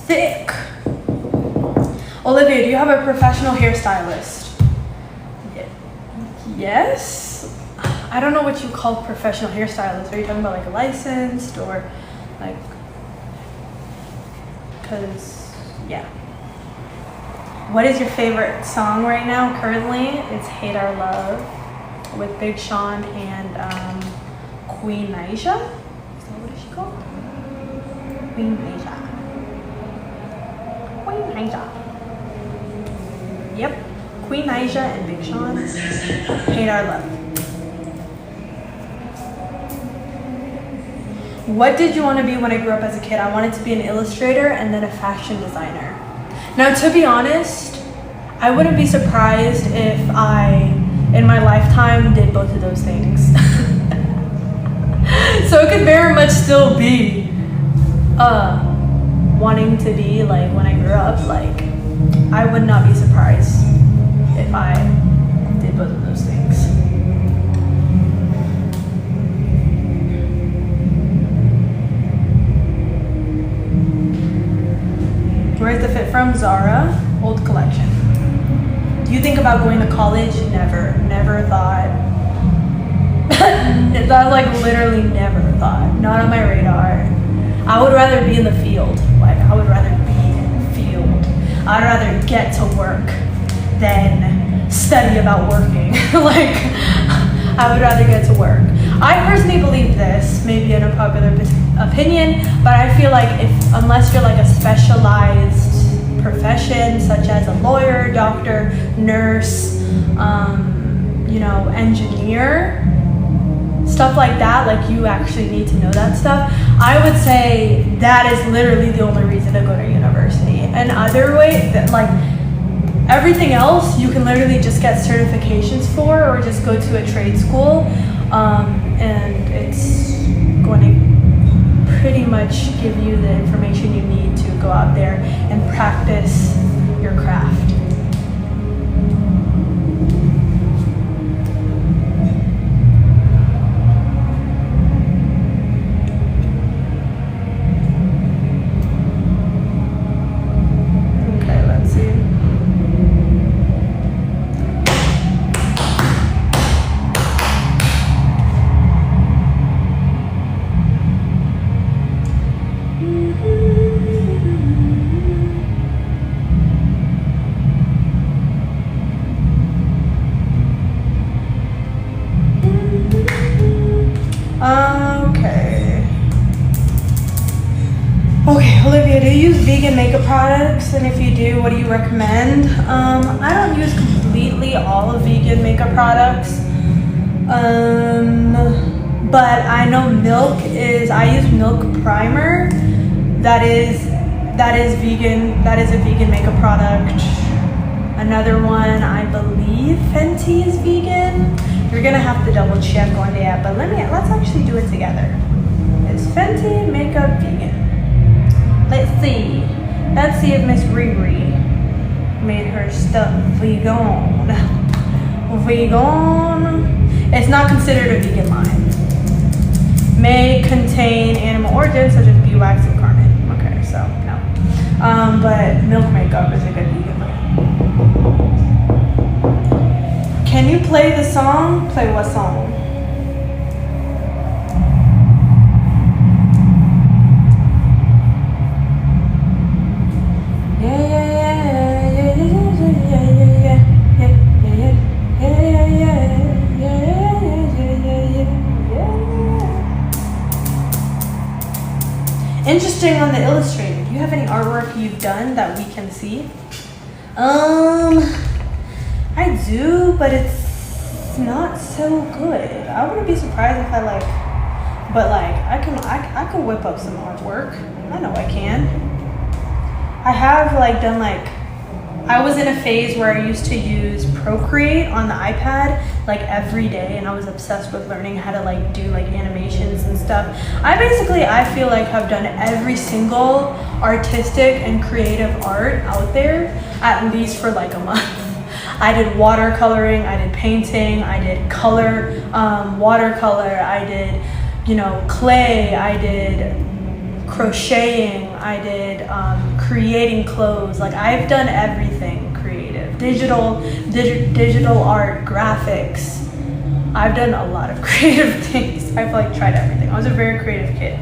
thick. Olivia, do you have a professional hairstylist? Yes. I don't know what you call professional hairstylist. Are you talking about like a licensed or like, cause yeah. What is your favorite song right now currently? It's Hate Our Love with Big Sean and Queen Naija. Is that what is she called? Queen Naija. Queen Naija. Yep. Queen Naija and Big Sean. Hate Our Love. What did you want to be when I grew up as a kid? I wanted to be an illustrator and then a fashion designer. Now, to be honest, I wouldn't be surprised if I, in my lifetime, did both of those things. So it could very much still be wanting to be like when I grew up, like I would not be surprised if I did both of those things. Where's the fit from? Zara, old collection. Do you think about going to college? Never thought. That like literally never thought. Not on my radar. I would rather be in the field. Like I would rather be in the field. I'd rather get to work than study about working. Like I would rather get to work. I personally believe this, maybe an unpopular opinion, but I feel like unless you're like a specialized profession such as a lawyer, doctor, nurse, engineer, stuff like that, like you actually need to know that stuff, I would say that is literally the only reason to go to university. And other way, like everything else you can literally just get certifications for or just go to a trade school, and it's going to pretty much give you the information you need to go out there and practice your craft. Okay, let's see. Okay, Olivia, do you use vegan makeup products? And if you do, what do you recommend? I don't use completely all of vegan makeup products. But I know I use milk primer. That is vegan. That is a vegan makeup product. Another one, I believe Fenty is vegan. You're gonna have to double check on that, but let's actually do it together. Is Fenty makeup vegan? Let's see if Miss Riri made her stuff vegan. Vegan. It's not considered a vegan line. May contain animal origins such as beeswax and carmine. Okay, so no. But milk makeup is a good vegan line. Can you play the song? Play what song? Interesting on the Illustrator. Do you have any artwork you've done that we can see? I do, but it's not so good. I wouldn't be surprised if I could whip up some artwork. I know I can. I have done I was in a phase where I used to use Procreate on the iPad every day, and I was obsessed with learning how to do animations and stuff. I feel like I've done every single artistic and creative art out there at least for a month. I did watercoloring, I did painting, I did color, watercolor, I did, clay, I did crocheting, I did creating clothes. Like I've done everything creative, digital art, graphics. I've done a lot of creative things. I've like tried everything. I was a very creative kid.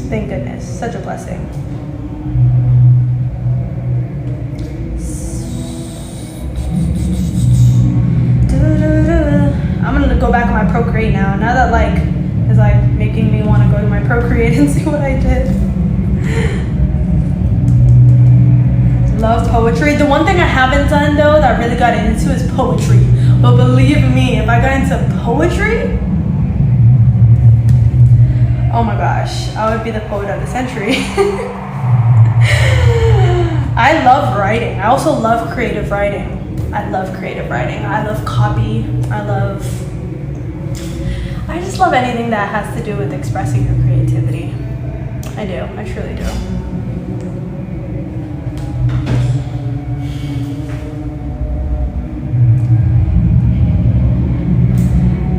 Thank goodness, such a blessing. I'm gonna go back on my Procreate now. Now that like is like making me want to go to my Procreate and see what I did. Love poetry. The one thing I haven't done though that I really got into is poetry. But believe me, if I got into poetry, oh my gosh, I would be the poet of the century. I love writing. I also love creative writing. I love creative writing. I love copy. I just love anything that has to do with expressing your creativity. I do. I truly do.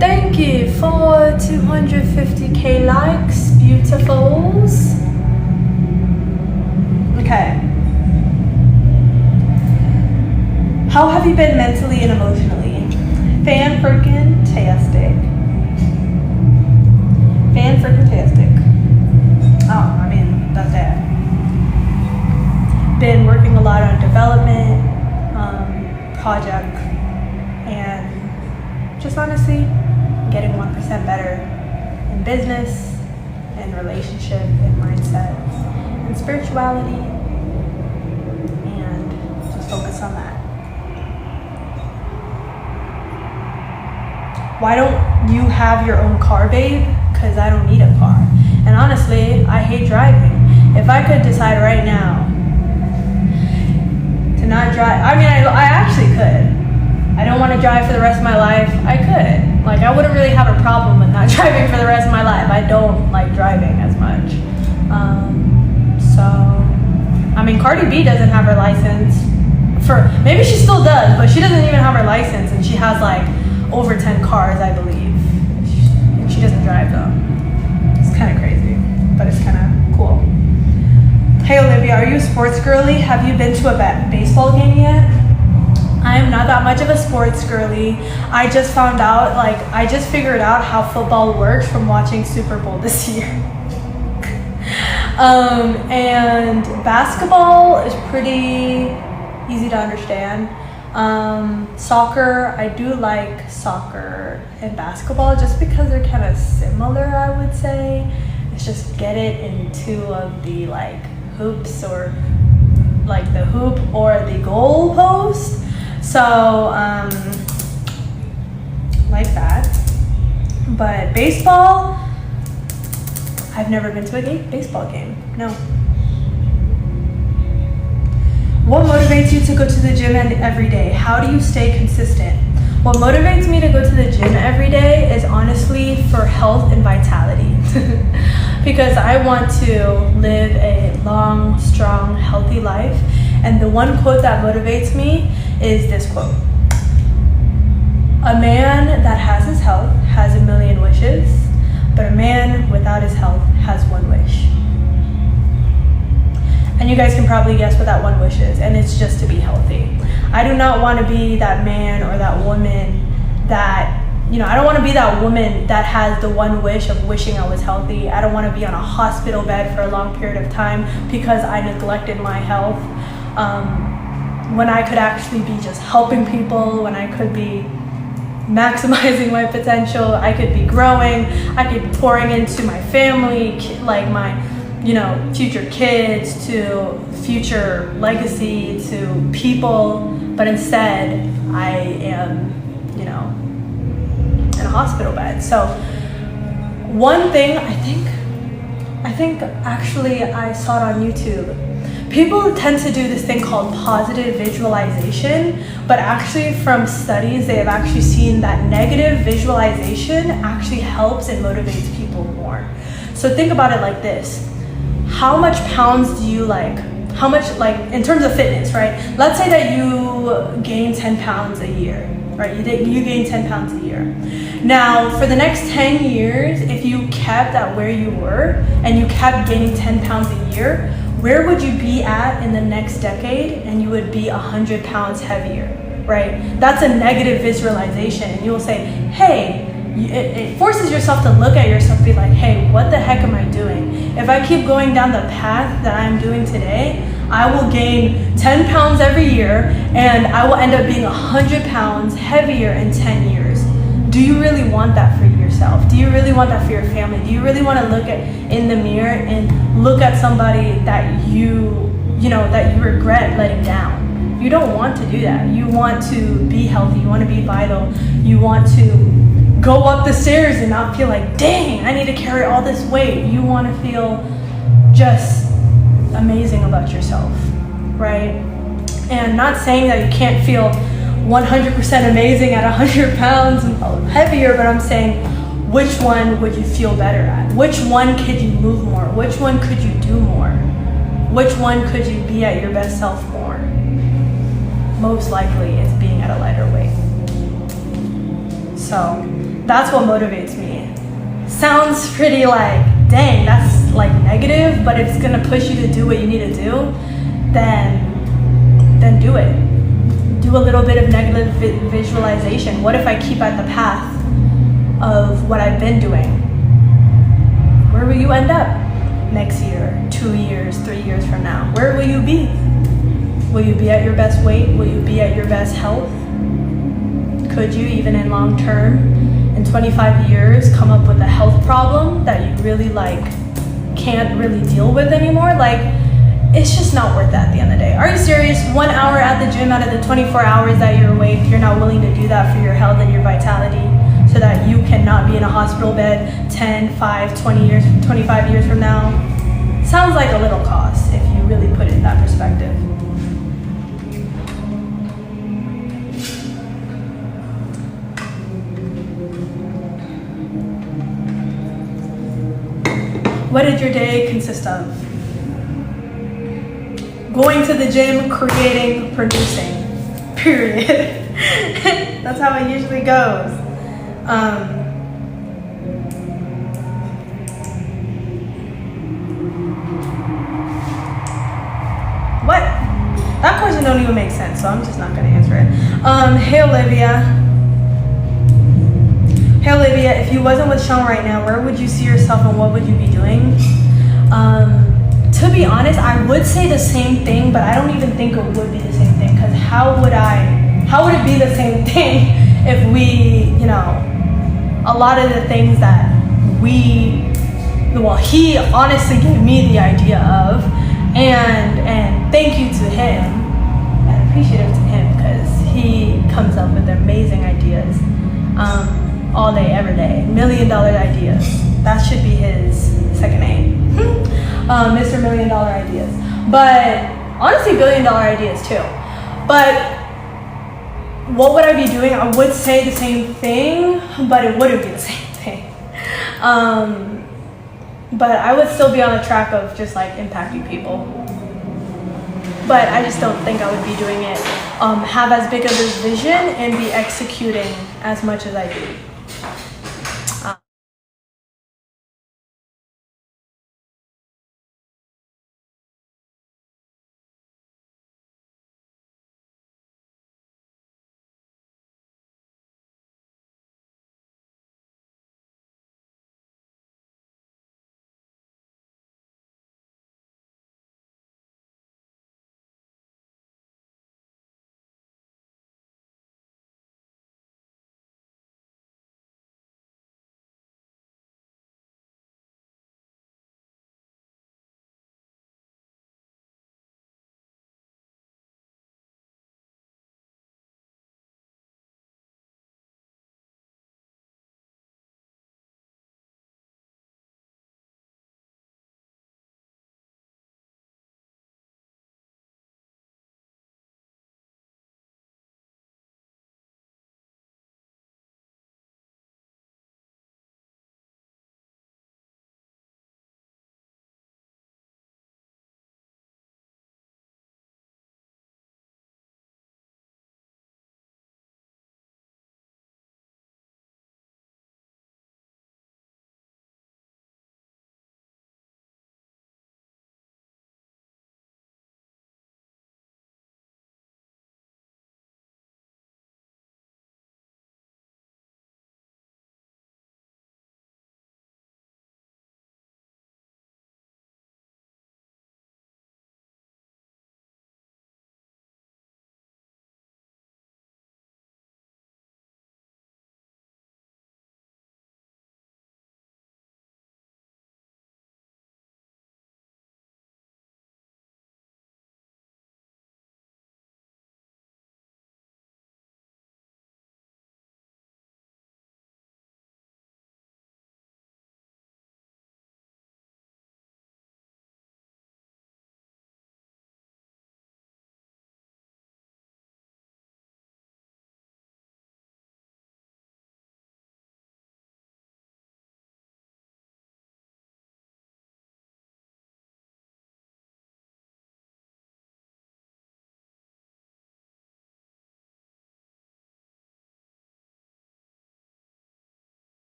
Thank you for 250k likes, beautifuls. Okay. How have you been mentally and emotionally? Fan-freaking-tastic. Fan-freaking-tastic. Oh, I mean, that's it. Been working a lot on development, project, and just honestly getting 1% better in business, in relationship, in mindset, in spirituality, and just focus on that. Why don't you have your own car, babe? Because I don't need a car. And honestly, I hate driving. If I could decide right now to not drive, I mean, I actually could. I don't want to drive for the rest of my life. I could. Like, I wouldn't really have a problem with not driving for the rest of my life. I don't like driving as much. So, I mean, Cardi B doesn't have her license. Maybe she still does, but she doesn't even have her license, and she has like over 10 cars, I believe. She doesn't drive though. It's kind of crazy, but it's kind of cool. Hey Olivia, are you a sports girly? Have you been to a baseball game yet? I am not that much of a sports girly. I just figured out how football works from watching Super Bowl this year. And basketball is pretty easy to understand. Soccer, I do like soccer and basketball just because they're kind of similar, I would say. It's just get it in two of the like hoops, or like the hoop or the goal post. So, like that. But baseball, I've never been to a baseball game, no. What motivates you to go to the gym every day? How do you stay consistent? What motivates me to go to the gym every day is honestly for health and vitality. Because I want to live a long, strong, healthy life. And the one quote that motivates me is this quote. A man that has his health has a million wishes, but a man without his health has one wish. And you guys can probably guess what that one wish is, and it's just to be healthy. I do not want to be that man or that woman that, I don't want to be that woman that has the one wish of wishing I was healthy. I don't want to be on a hospital bed for a long period of time because I neglected my health. When I could actually be just helping people, when I could be maximizing my potential, I could be growing, I could be pouring into my family, like my future kids, to future legacy, to people, but instead I am, in a hospital bed. So one thing I think actually I saw it on YouTube. People tend to do this thing called positive visualization, but actually from studies, they have actually seen that negative visualization actually helps and motivates people more. So think about it like this. How much pounds do you in terms of fitness, right? Let's say that you gain 10 pounds a year. right? You gain 10 pounds a year. Now, for the next 10 years, if you kept at where you were and you kept gaining 10 pounds a year, where would you be at in the next decade? And you would be 100 pounds heavier, right? That's a negative visualization. And you'll say, hey, it forces yourself to look at yourself and be like, hey, what the heck am I doing? If I keep going down the path that I'm doing today, I will gain 10 pounds every year and I will end up being 100 pounds heavier in 10 years. Do you really want that for yourself? Do you really want that for your family? Do you really want to look in the mirror and look at somebody that you regret letting down? You don't want to do that. You want to be healthy. You want to be vital. You want to go up the stairs and not feel like, dang, I need to carry all this weight. You want to feel just amazing about yourself, right? And not saying that you can't feel 100% amazing at 100 pounds heavier, but I'm saying, which one would you feel better at? Which one could you move more? Which one could you do more? Which one could you be at your best self more? Most likely it's being at a lighter weight. So that's what motivates me. Sounds pretty like, dang, that's like negative, but if it's gonna push you to do what you need to do, then do it. Do a little bit of negative visualization. What if I keep at the path of what I've been doing? Where will you end up next year, 2 years, 3 years from now? Where will you be? Will you be at your best weight? Will you be at your best health? Could you, even in long term, in 25 years, come up with a health problem that you really can't really deal with anymore? It's just not worth that at the end of the day. Are you serious? 1 hour at the gym out of the 24 hours that you're awake, you're not willing to do that for your health and your vitality so that you cannot be in a hospital bed 10, 5, 20 years, 25 years from now? Sounds like a little cost if you really put it in that perspective. What did your day consist of? Going to the gym, creating, producing. Period. That's how it usually goes. What? That question don't even make sense, so I'm just not gonna answer it. Hey Olivia. Hey Olivia, if you wasn't with Sean right now, where would you see yourself and what would you be doing? To be honest, I would say the same thing, but I don't even think it would be the same thing, because how would it be the same thing if we, a lot of the things that he honestly gave me the idea of, and thank you to him, and appreciative to him, because he comes up with amazing ideas, all day, every day, $1 million ideas. That should be his second name. Mr. $1 Million Ideas. But honestly, $1 billion ideas too. But what would I be doing? I would say the same thing, but it wouldn't be the same thing. But I would still be on the track of just impacting people. But I just don't think I would be doing it, have as big of a vision and be executing as much as I do.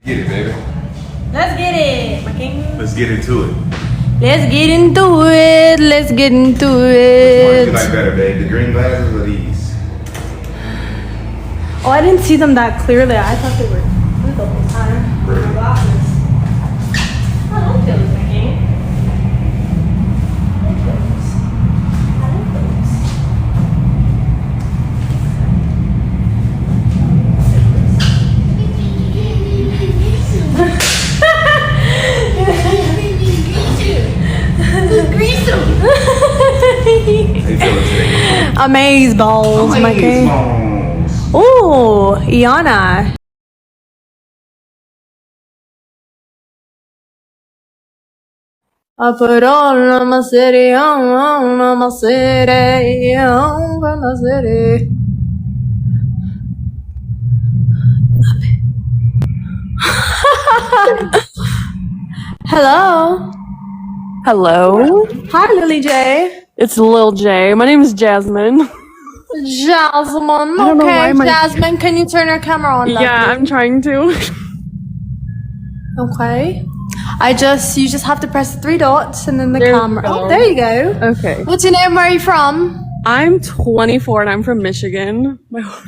Get it, baby. Let's get it, my king. Let's get into it. Let's get into it. Let's get into Which one do it. you like better, babe? The green glasses or these? Oh, I didn't see them that clearly. I thought they were blue the whole time. Really? My glasses. I like those, my king. I like those. I like those. They feel it today. Amaze balls, my king. Balls. Ooh, Iana. I put on my city, on my city, on my city. Hello. Hello, Hi, Lily J. it's Lil J. My name is Jasmine. Jasmine. don't know Okay, why my- Jasmine, can you turn your camera on? Yeah, I'm trying to. Okay. You just have to press the three dots and then the There we camera. go. Oh, there you go. Okay. What's your name? Where are you from? I'm 24 and I'm from Michigan.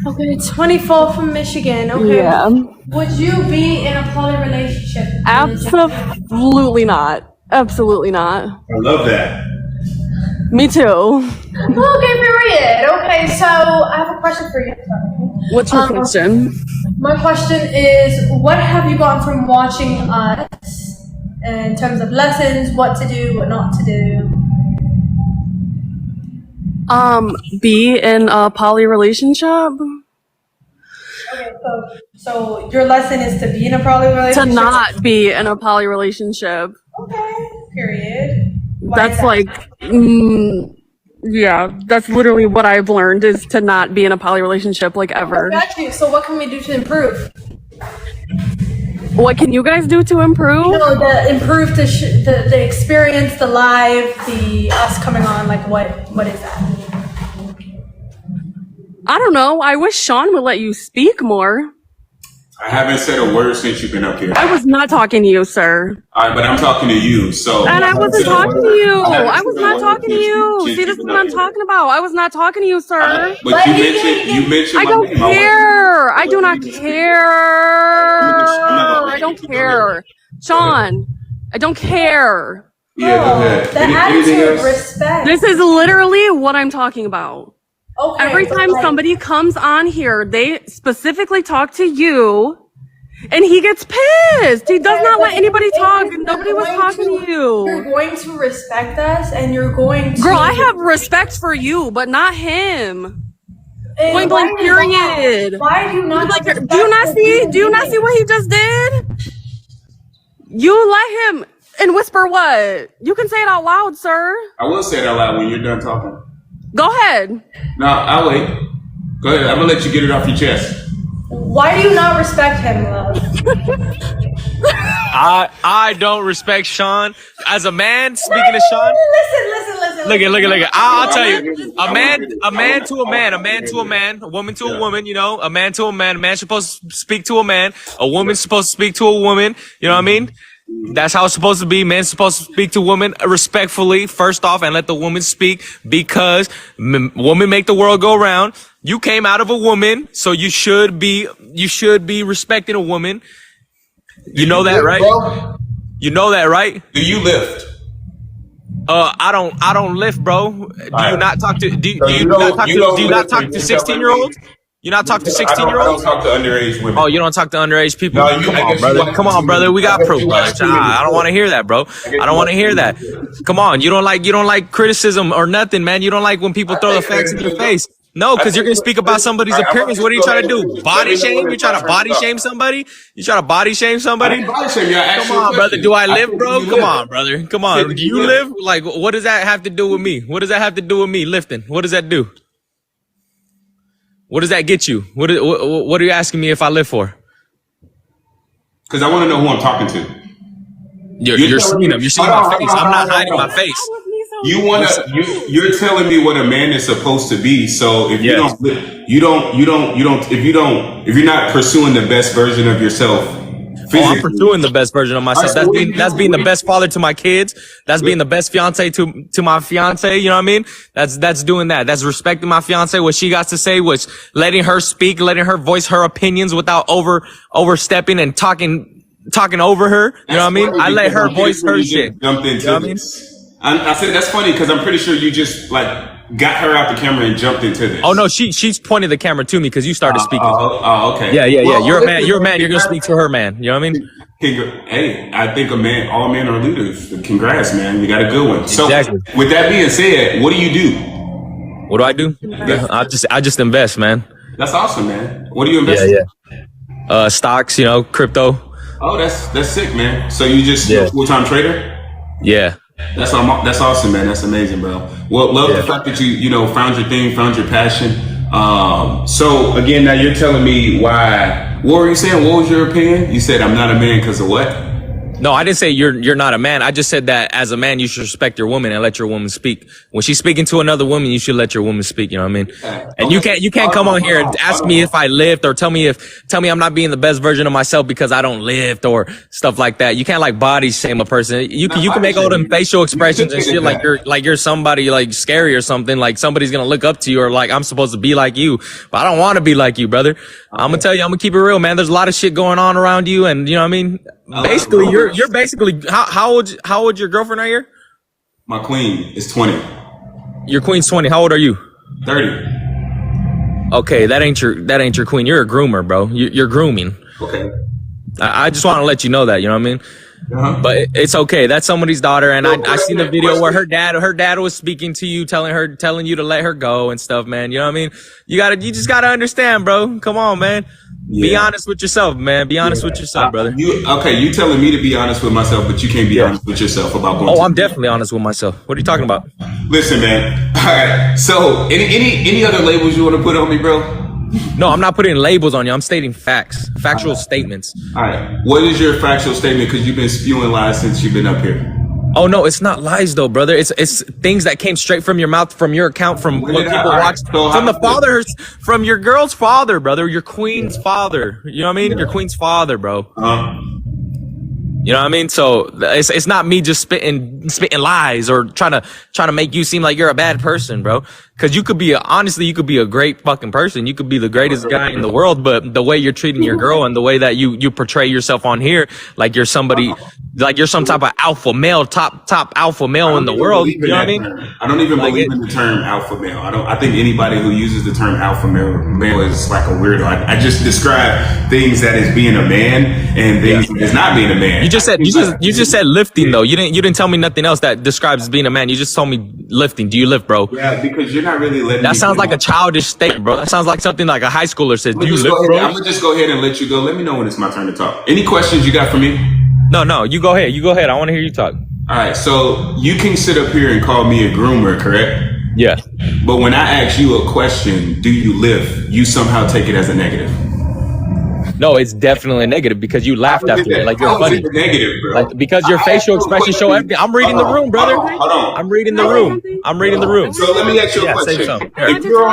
Okay, 24 from Michigan. Okay. Yeah. Would you be in a poly relationship? Absolutely not. Absolutely not. I love that. Me too. Okay, period. Okay, so I have a question for you. What's your question? My question is, what have you gotten from watching us in terms of lessons, what to do, what not to do? Be in a poly relationship? Okay, so your lesson is to be in a poly To relationship? not be in a poly relationship. Okay, period. Why That's is that? like, yeah, that's literally what I've learned is to not be in a poly relationship like ever. Got you. So what can we do to improve? What can you guys do to improve? No, improve the experience, the live, the us coming on. Like what is that? I don't know. I wish Sean would let you speak more. I haven't said a word since you've been up here. I was not talking to you, sir. All right, but I'm talking to you, so. And I wasn't Said a talking to word. you. haven't I said was a not word talking to since you. since See, this you've is been what up I'm here. talking about. I was not talking to you, sir. But you mentioned I my don't name. I care. I do not I'm care. not gonna I let don't you- care. Sean, I don't care. Yeah, go ahead. The Anything attitude, else? respect. This is literally what I'm talking about. Okay, Every but time like- somebody comes on here, they specifically talk to you, and he gets pissed. He does not let anybody talk, and nobody was talking to You're you. going to respect us, and you're going to. Girl, I have respect for you, but not him. And Point why blank, is that? period. Why do you not? Like, have do you not respect for see? human Do you not see beings? what he just did? You let him and whisper what? You can say it out loud, sir. I will say it out loud when you're done talking. Go ahead. No, I'll wait. Go ahead. I'm gonna let you get it off your chest. Why do you not respect him, love? I don't respect Sean as a man. Speaking of Sean, Listen. look it. I'll tell you, a man to a man, a woman to a woman. You know, a man to a man. A man's supposed to speak to a man. A woman's supposed to speak to a woman. You know what I mean? That's how it's supposed to be. Man's supposed to speak to women respectfully first off, and let the woman speak because women make the world go round. You came out of a woman, so you should be respecting a woman. You know that, right? You know that, right? Do you lift? I don't lift, bro. Do you not talk to? Do So you you not don't- talk you to? don't Do you not lift talk and to you 16-year-olds? You not talk to I don't 16-year-olds? talk to underage women. Oh, you don't talk to underage people? No, you- Come I on, guess you brother. watch Come on, too brother. many- We got I guess proof. you watch too many. I don't want to hear that, bro. I don't want to hear that. Come on, you don't like criticism or nothing, man. You don't like when people throw the facts in your face. No, because you're gonna speak about somebody's appearance. What are you trying to do? Body shame? You trying to body shame somebody? You trying to body shame I somebody? didn't body shame you. I asked Come you a on, brother. question. Do I live, said, bro? do you Come live? on, brother. Come I on. said, Do do you you live? live? Like, what does that have to do with me? What does that have to do with me lifting? What does that do? What does that get you? What are you asking me if I live for? Because I want to know who I'm talking to. You're seeing them. You're seeing my face. I'm not hiding my face. You're telling me what a man is supposed to be. So if Yes. if you're not pursuing the best version of yourself, Oh, I'm pursuing the best version of myself. That's being the best father to my kids. That's being the best fiance to my fiance. You know what I mean? That's doing that. That's respecting my fiance, what she got to say, was letting her speak, letting her voice her opinions without overstepping and talking over her. You know what I mean? I let her voice her shit. Jumped into this. I said that's funny because I'm pretty sure you just like got her out the camera and jumped into this. Oh no, she's pointing the camera to me because you started speaking. Okay. Yeah. Well, You're a man. You're a man. You're gonna speak to her man. You know what I mean? Hey, I think all men are leaders. Congrats, man. You got a good one. So, Exactly. with that being said, what do you do? What do I do? I just invest, man. That's awesome, man. What do you invest in? Stocks, crypto. Oh, that's sick, man. So you just a full-time trader? Yeah. That's awesome, man. That's amazing, bro. Well, love the fact that you found your thing, found your passion. So again, now you're telling me why. What were you saying? What was your opinion? You said I'm not a man because of what? No, I didn't say you're not a man. I just said that as a man, you should respect your woman and let your woman speak. When she's speaking to another woman, you should let your woman speak. You know what I mean? Okay. And you can't come on here and ask me if I lift or tell me I'm not being the best version of myself because I don't lift or stuff like that. You can't like body shame a person. You can make all them facial expressions and shit like you're somebody like scary or something. Like somebody's gonna look up to you or like I'm supposed to be like you, but I don't want to be like you, brother. I'm gonna tell you, I'm gonna keep it real, man. There's a lot of shit going on around you, and you know what I mean. Basically, you're basically how old your girlfriend right here? My queen is 20. Your queen's 20. How old are you? 30. Okay, that ain't your queen. You're a groomer, bro. You're grooming. Okay. I just want to let you know that. You know what I mean? Uh-huh. But it's okay. That's somebody's daughter, and I seen the video where her dad was speaking to you, telling you to let her go and stuff, man. You know what I mean? You just gotta understand, bro. Come on, man. Yeah. Be honest with yourself, man. Be honest with yourself, brother. You telling me to be honest with myself, but you can't be honest with yourself about going. Oh, I'm definitely honest with myself. What are you talking about? Listen, man. All right. So, any other labels you want to put on me, bro? No, I'm not putting labels on you. I'm stating facts, factual statements. All right. What is your factual statement? Because you've been spewing lies since you've been up here. Oh no, it's not lies though, brother. It's things that came straight from your mouth, from your account, from what people watched, from the father, from your girl's father, brother, your queen's father. You know what I mean? Your queen's father, bro. You know what I mean? So it's not me just spitting lies or trying to make you seem like you're a bad person, bro. Cause you could be a great fucking person. You could be the greatest guy in the world, but the way you're treating your girl and the way that you portray yourself on here, like you're somebody, like you're some type of alpha male, top alpha male in the world. You know what I mean? I don't even believe in the term alpha male. I think anybody who uses the term alpha male is like a weirdo. I just describe things that is being a man and things that is not being a man. You just said lifting though. You didn't tell me nothing else that describes being a man. You just told me lifting. Do you lift, bro? Yeah, because you're not really letting. That sounds like a childish statement, bro. That sounds like something like a high schooler says. Do you lift, bro? I'm gonna just go ahead and let you go. Let me know when it's my turn to talk. Any questions you got for me? No, you go ahead. I want to hear you talk. All right, so you can sit up here and call me a groomer, correct? Yeah. But when I ask you a question, do you lift? You somehow take it as a negative. No, it's definitely a negative because you laughed after it. Like you're funny. Negative, bro. Like, because your facial expressions show everything. I'm reading the room, brother. Hold on. I'm reading the room. So let me ask you a question. If you're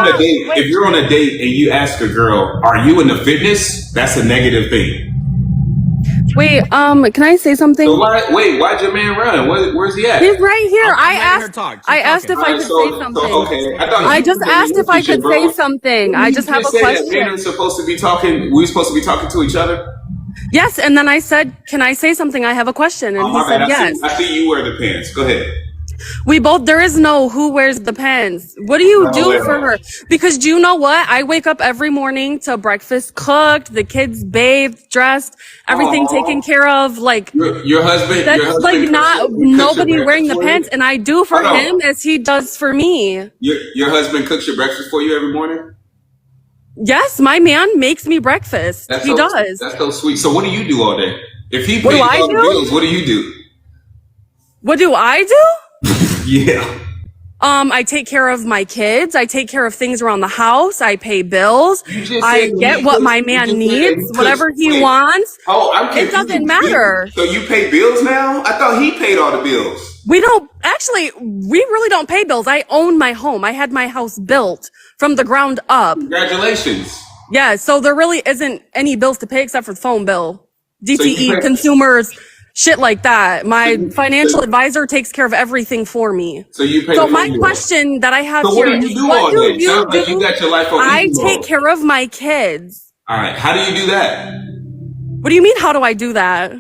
on a date and you ask a girl, "Are you into fitness?" That's a negative thing. Wait, can I say something? So why'd your man run? Where's he at? He's right here. I asked if I could So, say something. Okay. I just asked if I could say something. I just have a question. Men are supposed to be talking. We're supposed to be talking to each other. Yes, and then I said, "Can I say something? I have a question." And he said, "Yes." I see you wear the pants. Go ahead. There is no who wears the pants. What do you do for her? Because do you know what? I wake up every morning to breakfast cooked, the kids bathed, dressed, everything taken care of. Like your husband, that's like not nobody wearing the pants, and I do for him as he does for me. Your husband cooks your breakfast for you every morning? Yes, my man makes me breakfast. He does. That's so sweet. So what do you do all day? If he pays all the bills, what do you do? What do I do? Yeah. I take care of my kids. I take care of things around the house. I pay bills. I get what my man needs, whatever he wants. It doesn't matter. So you pay bills now? I thought he paid all the bills. We really don't pay bills. I own my home. I had my house built from the ground up. Congratulations. Yeah, so there really isn't any bills to pay except for the phone bill. DTE, consumers, shit like that. My financial advisor takes care of everything for me. So you pay. So my question that I have so here what do is, you do what all do day? you Sounds do? like you got your life on I easy take mode. care of my kids. All right. How do you do that? What do you mean? How do I do that?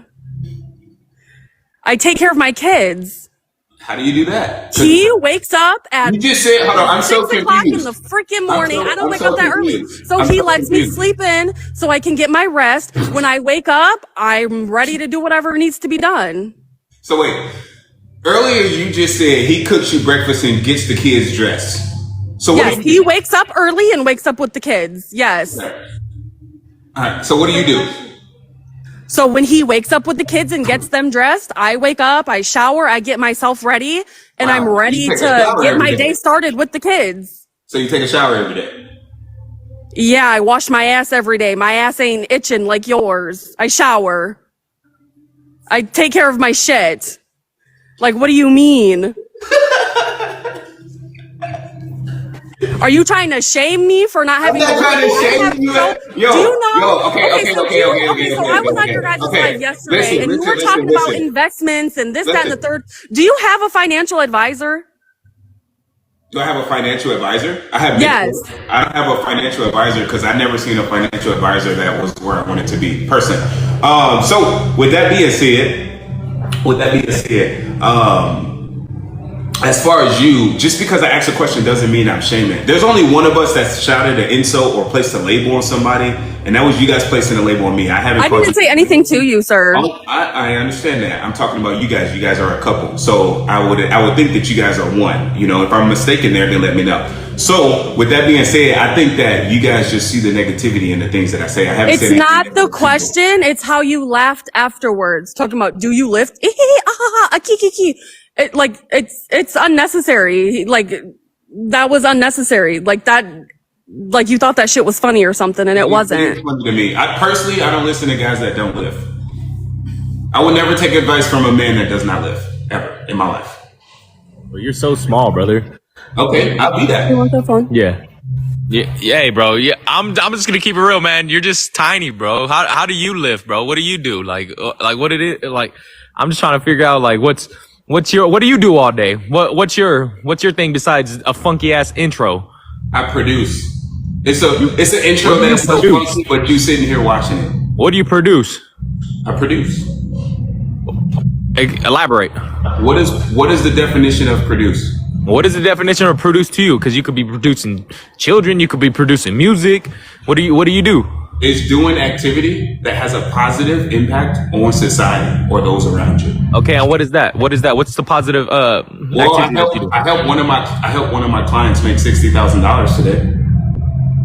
I take care of my kids. How do you do that? He wakes up at You just said, hold on, I'm so 6 o'clock in confused. the freaking morning. I don't I'm wake so up that early. confused. So I'm he so lets me confused. sleep in so I can get my rest. When I wake up, I'm ready to do whatever needs to be done. So wait, earlier you just said he cooks you breakfast and gets the kids dressed. So what Yes, do he you wakes up early and wakes up with the kids. Yes. do? All right, so what do you do? So when he wakes up with the kids and gets them dressed, I wake up, I shower, I get myself ready, and Wow. I'm You ready take a to shower get every my day. day started with the kids. So you take a shower every day. Yeah, I wash my ass every day. My ass ain't itching like yours. I shower. I take care of my shit. Like, what do you mean? Are you trying to shame me for not having? I'm not trying to shame you. Do you know? Okay. So I was on your guys' live yesterday, and you were talking about Listen. investments and this, that, and the Listen. third. Do you have a financial advisor? Do I have a financial advisor? I have. Yes. I don't have a financial advisor because I never seen a financial advisor that was where I wanted to be person. So with that being said, as far as you, just because I asked a question doesn't mean I'm shaming. There's only one of us that's shouted an insult or placed a label on somebody, and that was you guys placing a label on me. I didn't say anything to you, sir. I understand that. I'm talking about you guys. You guys are a couple, so I would think that you guys are one. You know, if I'm mistaken there, then let me know. So with that being said, I think that you guys just see the negativity in the things that I say. I haven't said It's not anything the negative. question. It's how you laughed afterwards, talking about, do you lift? It's unnecessary. Like, that was unnecessary. Like that, like you thought that shit was funny or something, and it wasn't. It's funny to me. I don't listen to guys that don't lift. I would never take advice from a man that does not lift ever in my life. Well, you're so small, brother. Okay, I'll be that. You want that phone? Yeah. Yeah, hey, bro. Yeah, I'm just gonna keep it real, man. You're just tiny, bro. How do you lift, bro? What do you do? Like what it is? Like, I'm just trying to figure out, like, what do you do all day? What's your thing besides a funky ass intro? I produce. It's an intro that's so funky, but you sitting here watching it. What do you produce? I produce. Elaborate. What is the definition of produce? What is the definition of produce to you? Because you could be producing children, you could be producing music. What do you do? It's doing activity that has a positive impact on society or those around you. Okay, and what is that? What's the positive activity that you do? I help one of my clients make $60,000 today.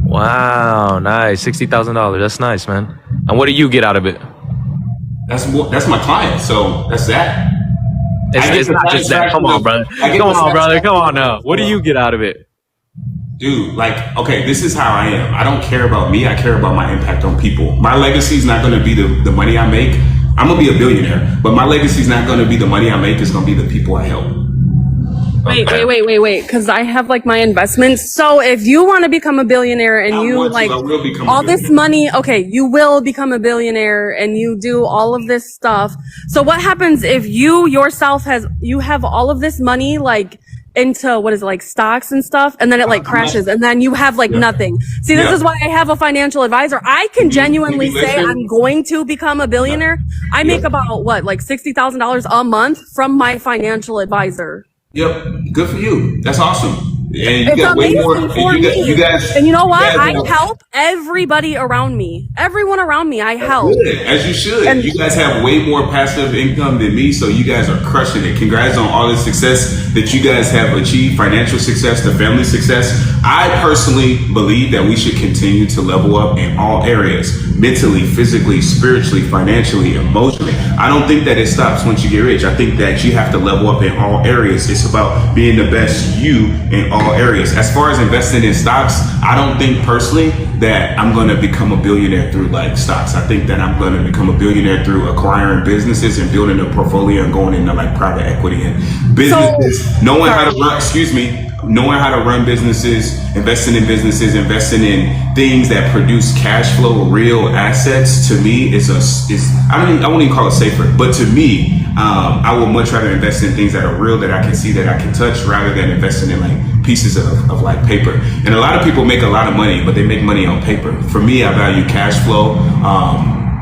Wow, nice. $60,000. That's nice, man. And what do you get out of it? That's my client, so that's that. It's not just that. Come on, brother. Come on now. What do you get out of it? Dude, like, okay, this is how I am. I don't care about me. I care about my impact on people. My legacy is not going to be the money I make. I'm going to be a billionaire, but my legacy is not going to be the money I make. It's going to be the people I help. Wait. Because I have like my investments. So if you want to become a billionaire and I you will become all a this billionaire. money, okay, you will become a billionaire and you do all of this stuff. So what happens if you yourself you have all of this money like into what is it, like stocks and stuff, and then it like crashes and then you have like nothing. See, this is why I have a financial advisor. I can genuinely say I'm going to become a billionaire. I make about like $60,000 a month from my financial advisor. Yep, good for you. That's awesome. And you It's got way amazing more. for me. You guys, and you know what? you guys I have- help everybody around me. Everyone around me, I help. Good, as you should. And- you guys have way more passive income than me, so you guys are crushing it. Congrats on all the success that you guys have achieved, financial success, the family success. I personally believe that we should continue to level up in all areas, mentally, physically, spiritually, financially, emotionally. I don't think that it stops once you get rich. I think that you have to level up in all areas. It's about being the best you in all areas. As far as investing in stocks, I don't think personally that I'm going to become a billionaire through like stocks. I think that I'm going to become a billionaire through acquiring businesses and building a portfolio and going into like private equity and businesses, knowing how to run knowing how to run businesses, investing in businesses, investing in things that produce cash flow, real assets, to me is I won't even call it safer, but to me, I would much rather invest in things that are real, that I can see, that I can touch, rather than investing in like pieces of like paper. And a lot of people make a lot of money, but they make money on paper. For me, I value cash flow,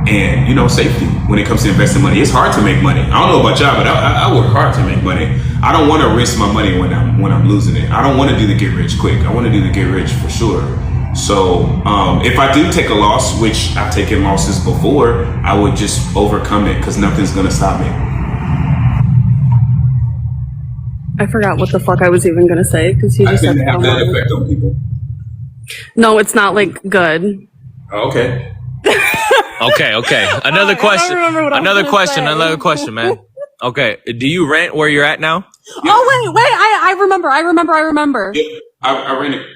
and, you know, safety when it comes to investing money. It's hard to make money. I don't know about y'all, but I work hard to make money. I don't want to risk my money when I'm losing it. I don't want to do the get rich quick. I want to do the get rich for sure. So if I do take a loss, which I've taken losses before, I would just overcome it, because nothing's gonna stop me. I forgot what the fuck I was even gonna say, because he I just think said they have that effect on people. no, it's not like good. Okay. Okay. Another question. Another question, man. Okay. Do you rent where you're at now? Yeah. Oh wait, I remember. Yep. I rent it.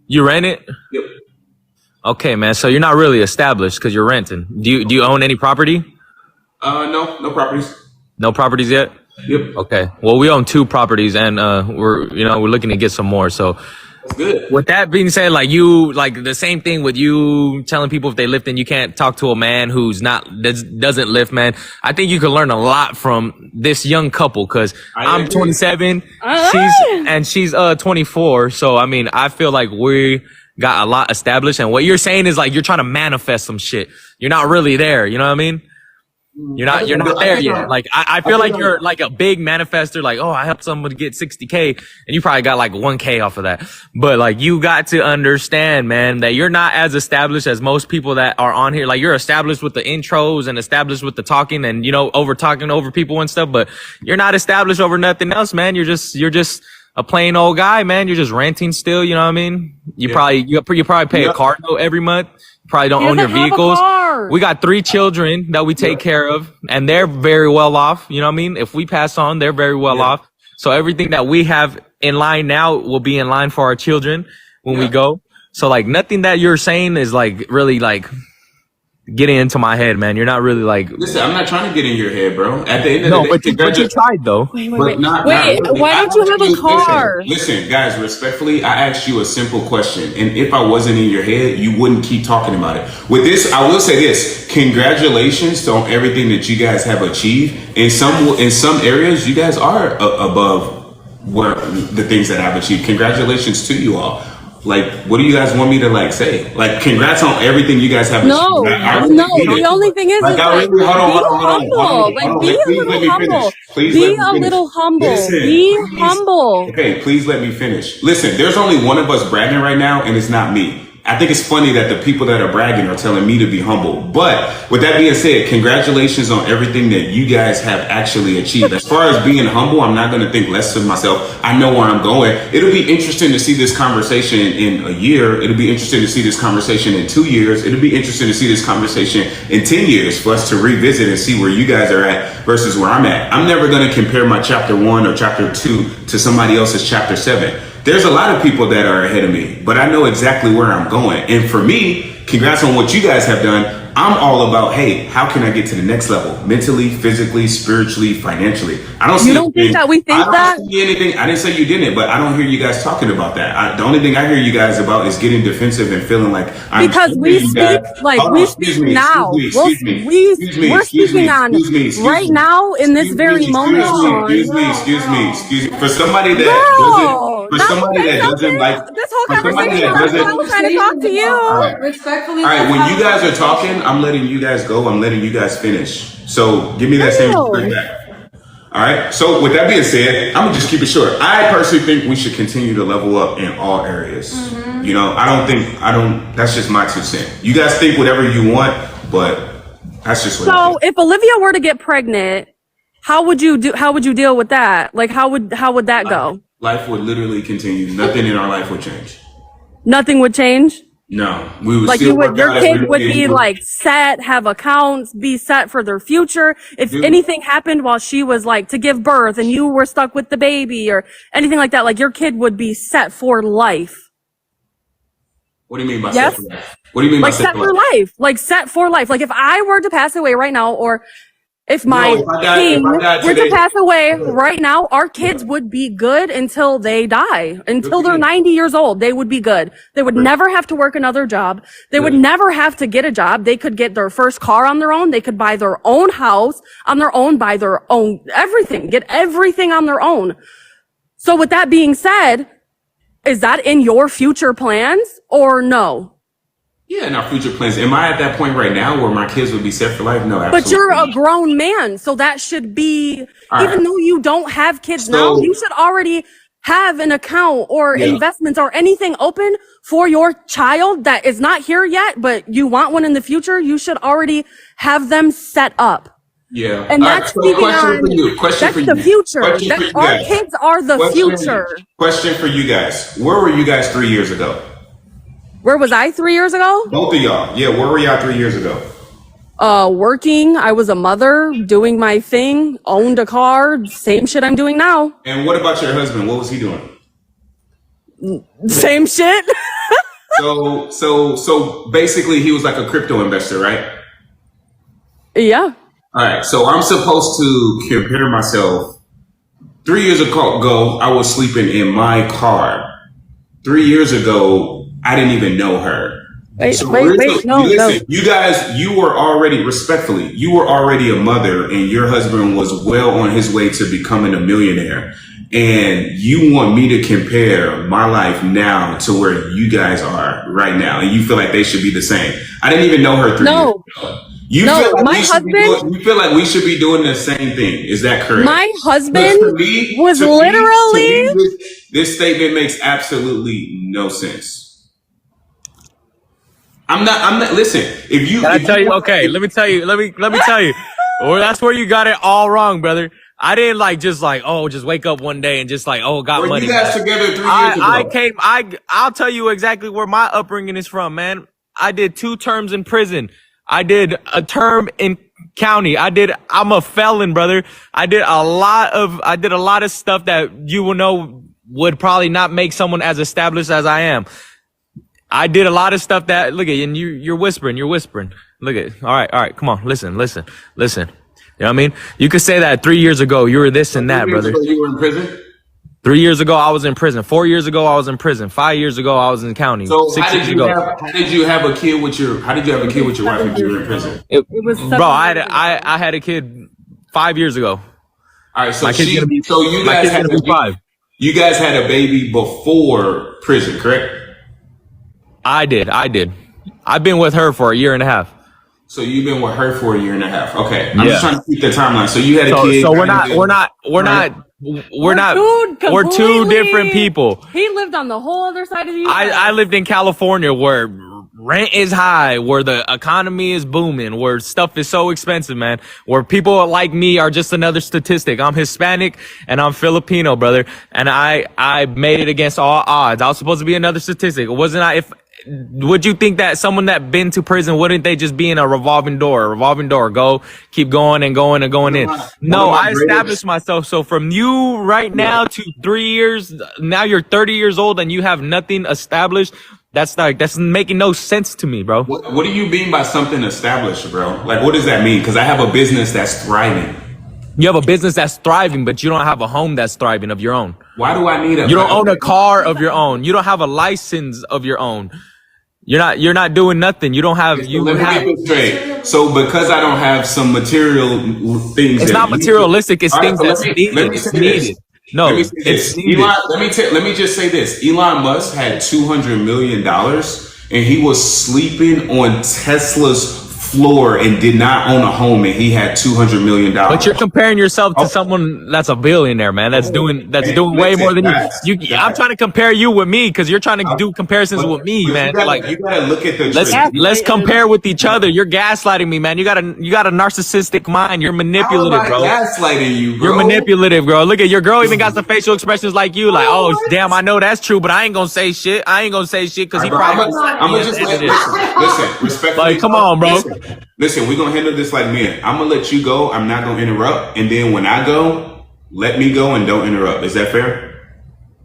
You rent it? Yep. Okay, man. So you're not really established because you're renting. Do you own any property? No properties. No properties yet? Yep. Okay. Well, we own 2 properties, and we're looking to get some more. So That's good. with that being said, like the same thing with you telling people if they lift and you can't talk to a man who's doesn't lift, man. I think you can learn a lot from this young couple, because I'm 27, she's 24. So I mean, I feel like we got a lot established, and what you're saying is like you're trying to manifest some shit. You're not really there. You know what I mean? You're not there yet. Like, I feel like you're like a big manifester. Like, oh, I helped somebody get 60K, and you probably got like 1K off of that. But like, you got to understand, man, that you're not as established as most people that are on here. Like, you're established with the intros and established with the talking and, over talking over people and stuff, but you're not established over nothing else, man. You're just a plain old guy, man. You're just renting still. You know what I mean? You probably pay a car note every month. Probably don't own your vehicles. We got 3 children that we take care of, and they're very well off. You know what I mean? If we pass on, they're very well off. So everything that we have in line now will be in line for our children when we go. So like, nothing that you're saying is like really like getting into my head, man. You're not really like. Listen, I'm not trying to get in your head, bro. At the end of the day, but you tried though. Wait, really. why don't you have a car? Listen, guys, respectfully, I asked you a simple question, and if I wasn't in your head, you wouldn't keep talking about it. With this, I will say this: congratulations on everything that you guys have achieved. In some areas, you guys are above where the things that I've achieved. Congratulations to you all. Like, what do you guys want me to like say? Like, congrats on everything you guys have achieved. No. The only thing is, like, hold on. Like, be a little humble. Be a little humble. Be humble. Okay, please let me finish. Listen, there's only one of us bragging right now, and it's not me. I think it's funny that the people that are bragging are telling me to be humble. But with that being said, congratulations on everything that you guys have actually achieved. As far as being humble, I'm not going to think less of myself. I know where I'm going. It'll be interesting to see this conversation in a year. It'll be interesting to see this conversation in 2 years. It'll be interesting to see this conversation in 10 years for us to revisit and see where you guys are at versus where I'm at. I'm never going to compare my chapter 1 or chapter 2 to somebody else's chapter 7. There's a lot of people that are ahead of me, but I know exactly where I'm going. And for me, congrats on what you guys have done. I'm all about, hey, how can I get to the next level? Mentally, physically, spiritually, financially. I don't see You don't think that we think that? I don't see anything. I didn't say you didn't, but I don't hear you guys talking about that. The only thing I hear you guys about is getting defensive and feeling like I'm because we speak now. We're speaking on right now in this very moment. Excuse me. For somebody that doesn't like this whole conversation, I was trying to talk to you. Respectfully. All right, when you guys are talking, I'm letting you guys go. I'm letting you guys finish. So give me that same respect back. All right. So with that being said, I'm gonna just keep it short. I personally think we should continue to level up in all areas. Mm-hmm. I don't. That's just my 2 cents. You guys think whatever you want, but that's just what. So if Olivia were to get pregnant, how would you deal with that? Like, how would that go? Life would literally continue. Nothing in our life would change. Nothing would change. No, we would like still your kid would be like set, have accounts, be set for their future. If anything happened while she was like to give birth and you were stuck with the baby or anything like that, like your kid would be set for life. What do you mean by set for life? What do you mean by set for life? Like set for life. Like if I were to pass away right now, or If my No, if king I died were to today, pass away right now, our kids would be good until they die. Until they're 90 years old, they would be good. They would never have to work another job. They would never have to get a job. They could get their first car on their own. They could buy their own house on their own, buy their own everything, get everything on their own. So with that being said, is that in your future plans or no? yeah, in our future plans. Am I at that point right now where my kids would be set for life? No, absolutely. But you're a grown man, so that should be, All even right. though you don't have kids So- now, you should already have an account or investments or anything open for your child that is not here yet, but you want one in the future. You should already have them set up. Yeah. And All that's right, so speaking question on, for you. Question that's for the you. future. Question That, for you our guys. kids are the future. Question for you guys. Where were you guys 3 years ago? Where was I 3 years ago? Both of y'all. Yeah, where were y'all 3 years ago? Working. I was a mother, doing my thing, owned a car, same shit I'm doing now. And what about your husband? What was he doing? Same shit. So basically he was like a crypto investor, right? Yeah. All right. So I'm supposed to compare myself. 3 years ago, I was sleeping in my car. 3 years ago, I didn't even know her. Wait, So no, listen, no. you guys, you were already, respectfully, you were already a mother and your husband was well on his way to becoming a millionaire. And you want me to compare my life now to where you guys are right now. And you feel like they should be the same. I didn't even know her 3 years ago. You No, feel like my you feel like we should be doing the same thing. Is that correct? My husband To me, this statement makes absolutely no sense. I'm not, listen, if you. Can I tell you? Okay, let me tell you. Let me tell you. Well, that's where you got it all wrong, brother. I didn't just wake up one day and just got Were money. you guys together 3 years ago? I'll tell you exactly where my upbringing is from, man. I did 2 terms in prison. I did a term in county. I'm a felon, brother. I did a lot of stuff that you will know would probably not make someone as established as I am. I did a lot of stuff that, look at, and you're whispering. Look at, all right, come on, listen. You know what I mean? You could say that 3 years ago, you were this and that, brother. You were in prison? 3 years ago, I was in prison. 4 years ago, I was in prison. 5 years ago, I was in county. So 6 years ago. how did you have a kid with your wife if you were in prison? It was Bro, I had a kid 5 years ago. All right, so My kid's gonna be- you my guys kid's had gonna be 5. You guys had a baby before prison, correct? I did. I've been with her for a year and a half. So you've been with her for a year and a half. Okay, I'm Yeah. just trying to keep the timeline. So you had a kid. So we're two different people. He lived on the whole other side of the I lived in California where rent is high, where the economy is booming, where stuff is so expensive, man, where people like me are just another statistic. I'm Hispanic and I'm Filipino, brother. And I made it against all odds. I was supposed to be another statistic. Would you think that someone that been to prison, wouldn't they just be in a revolving door, go, keep going and going and going in? No, I established myself. So from you right now to 3 years, now you're 30 years old and you have nothing established. That's making no sense to me, bro. What do you mean by something established, bro? Like, what does that mean? Because I have a business that's thriving. You have a business that's thriving, but you don't have a home that's thriving of your own. Why do I need You don't own a car of your own. You don't have a license of your own. You're not doing nothing. You don't have, Let me get this straight. So because I don't have some material things, it's not materialistic. It's things that's needed. No, it's needed. Let me just say this. Elon Musk had $200 million and he was sleeping on Tesla's floor and did not own a home, and he had $200 million. But you're comparing yourself to someone that's a billionaire, man. That's doing way more than you. I'm trying to compare you with me because you're trying to do comparisons with me, man. You gotta look at the. Let's compare with each other. You're gaslighting me, man. You got a narcissistic mind. You're manipulative, bro. Gaslighting you, bro. You're manipulative, bro. Look at your girl. Even got some facial expressions like you. Like, oh damn, I know that's true, but I ain't gonna say shit. Because he probably. I'm gonna just listen. Respectfully. Like, come on, bro. Listen, we're gonna handle this like men. I'm gonna let you go. I'm not gonna interrupt. And then when I go, let me go and don't interrupt. Is that fair?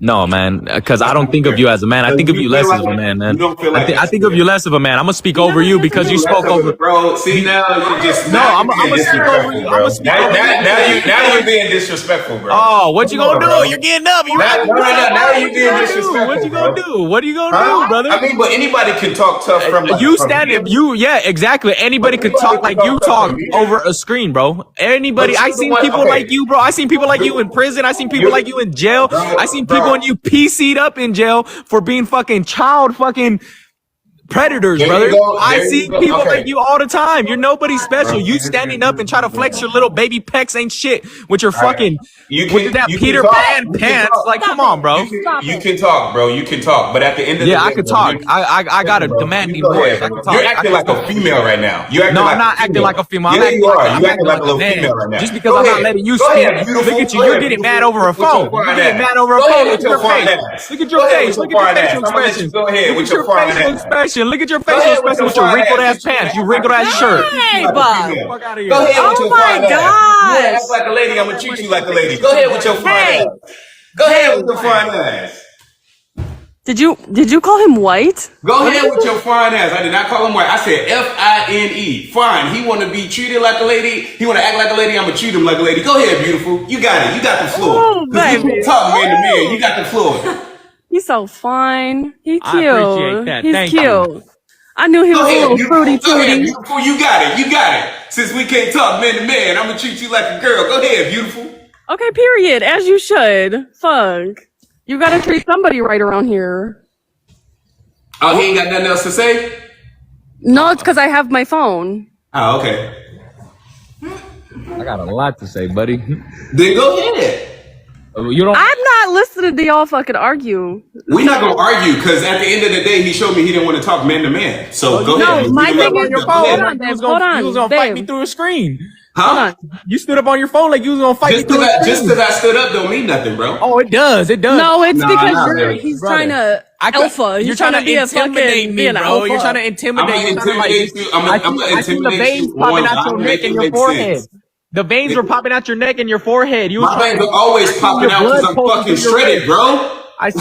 No, man, because I don't think of you as a man. I think of you less as a man, man. You don't feel like I think of you less of a man. I'm gonna speak over you because you spoke over. Bro, see now you just No, I'm gonna speak over you. I'm gonna speak over you. Now you're being disrespectful, bro. Oh, what you gonna do? You're getting up. You now you're being disrespectful. What you gonna do? What are you gonna do, brother? I mean, but anybody can talk tough from You standing, yeah, exactly. Anybody could talk like you talk over a screen, bro. Anybody. I seen people like you, bro. I seen people like you in prison. I seen people like you in jail. I seen people in you PC'd up in jail for being fucking child fucking predators, brother. I see people like you all the time. You're nobody special. You standing up and try to flex your little baby pecs ain't shit with your fucking with that Peter Pan pants. Like, come on, bro. You can talk, bro. You can talk. But at the end of the day, I could talk. I got a demanding voice. I can talk. You're acting like a female right now. No, I'm not acting like a female. Yeah, you are. You acting like a little female right now. Just because I'm not letting you speak. Look at you. You're getting mad over a phone. You're getting mad over a phone. Look at your face. Look at your face. Look at your facial expression. Go ahead with your facial expression. Look at your facial expression with your wrinkled ass pants. You wrinkled ass shirt. Hey, Fuck out of here. Oh my gosh. Act like a lady. I'm gonna treat you like a lady. Go ahead with your fine ass. Go ahead with your fine ass. Did you call him white? Go ahead with your fine ass. I did not call him white. I said Fine. Fine. He want to be treated like a lady. He want to act like a lady. I'm gonna treat him like a lady. Go ahead, beautiful. You got it. You got the floor. Oh, baby. You talk man to man. You got the floor. He's so fine. He's cute. I appreciate that. He's Thank cute. you. I knew he was a little fruity Go ahead, tooty. beautiful. You got it. You got it. Since we can't talk man to man, I'm gonna treat you like a girl. Go ahead, beautiful. Okay, period. As you should. Fuck. You gotta treat somebody right around here. Oh, he ain't got nothing else to say? No, it's because I have my phone. Oh, okay. I got a lot to say, buddy. Then go ahead. You don't. I'm not listening to y'all fucking argue. We're not gonna argue because at the end of the day, he showed me he didn't want to talk man to man. So go ahead. No, my thing is, hold on, You babe, was hold on, you was gonna fight me babe. through a screen. Huh? You stood up on your phone like you was gonna fight me through a screen. Just because I stood up don't mean nothing, bro. Oh, it does. It does. No, it's Nah, because nah, he's brother. trying to alpha. You're He's trying to be a intimidate fucking me, bro. alpha. You're trying to intimidate I'm me. gonna intimidate you. I'm gonna I seen the intimidate veins you. popping One, out your I'm neck and making your make forehead. sense. The veins were popping out your neck and your forehead. You My veins are always popping out because I'm fucking shredded, bro. I see.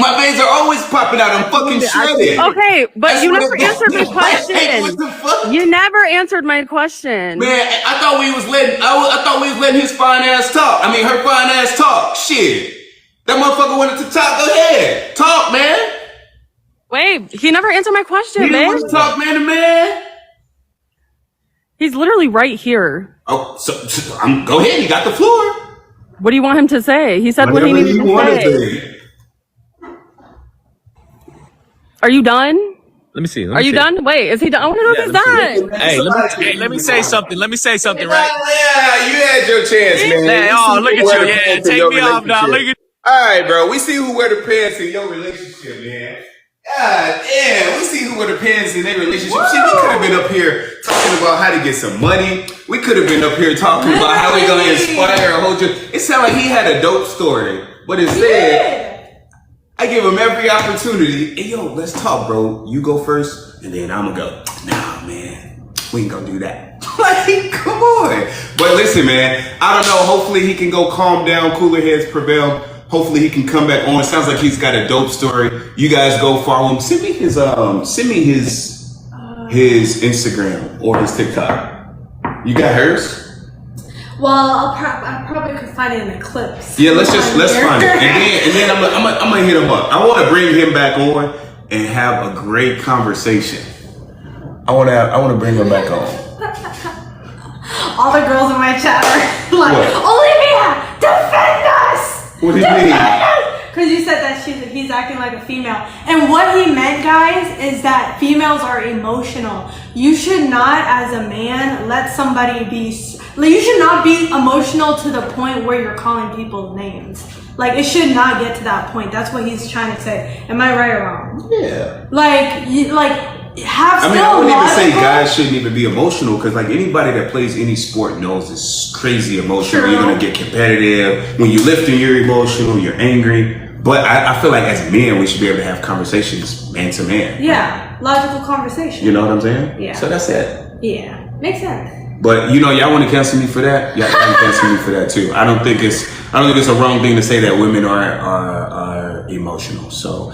My veins are always popping out. I'm fucking shredded. Okay, but That's you what never it- answered my Hey, question. what the fuck? You never answered my question. Man, I thought we was letting his fine ass talk. I mean, her fine ass talk. Shit. That motherfucker wanted to talk. Go ahead. Talk, man. Wait, he never answered my question, He didn't man. want to talk man to man. He's literally right here. Oh, so go ahead. You got the floor. What do you want him to say? He said what he needed to say. Are you done? Let me see. Are you done? Wait, is he done? I want to know if he's done. Hey, let me say something. Let me say something, right? Yeah, you had your chance, man. Hey, oh, look at you. Yeah, take me off now. Look at. All right, bro. We see who wear the pants in your relationship, man. God damn, we see who wear the pants in their relationship. Shit, we could have been up here talking about how to get some money. We could have been up here talking about how we're gonna inspire a whole. It sounded like he had a dope story, but instead, I give him every opportunity. Hey, yo, let's talk, bro. You go first, and then I'm gonna go. Nah, man, we ain't gonna do that. Like, come on. But listen, man, I don't know. Hopefully, he can go calm down. Cooler heads prevail. Hopefully he can come back on. Sounds like he's got a dope story. You guys go follow him. Send me his Instagram or his TikTok. You got hers? Well, I probably could find it in a clip. Yeah, let's find it. And then I'm gonna hit him up. I want to bring him back on and have a great conversation. I want to bring him back on. All the girls in my chat are like, What? Olivia, defend us! What do you mean? Because you said that he's acting like a female. And what he meant, guys, is that females are emotional. You should not, as a man, let somebody be... Like, you should not be emotional to the point where you're calling people names. Like, it should not get to that point. That's what he's trying to say. Am I right or wrong? Yeah. I wouldn't even say guys shouldn't even be emotional because, like, anybody that plays any sport knows it's crazy emotional. True. You're gonna get competitive. When you lifting, you're emotional. You're angry. But I feel like as men, we should be able to have conversations man to man. Yeah, logical conversation. You know what I'm saying? Yeah. So that's it. Yeah, makes sense. But you know, y'all want to cancel me for that? Y'all can cancel me for that too. I don't think it's a wrong thing to say that women are emotional. So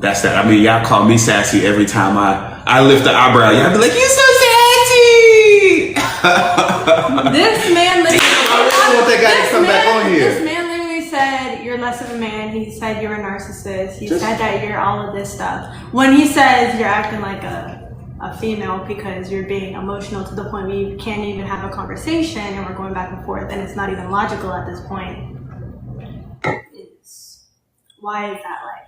that's that. I mean, y'all call me sassy every time I lift the eyebrow. Y'all be like, "You so sassy." This man literally. I want that guy to come back on here. This man literally said you're less of a man. He said you're a narcissist. He said that you're all of this stuff. When he says you're acting like a female because you're being emotional to the point where you can't even have a conversation and we're going back and forth and it's not even logical at this point. Why is that like?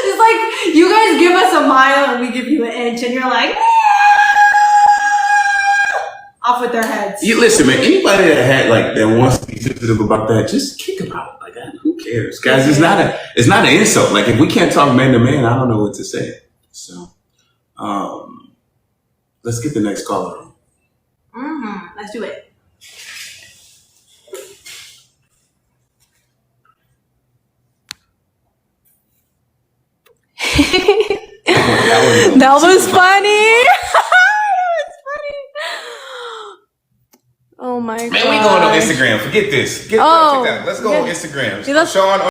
It's like you guys give us a mile and we give you an inch and you're like off with their heads. You listen, man. Anybody that wants to be sensitive about that, just kick them out. Like, who cares, guys? It's not an insult. Like, if we can't talk man to man, I don't know what to say. So, let's get the next caller on. Let's do it. That was funny. Oh my god. Man, we going on Instagram. Forget this. Check that. Let's go on Instagram. Let's- Sean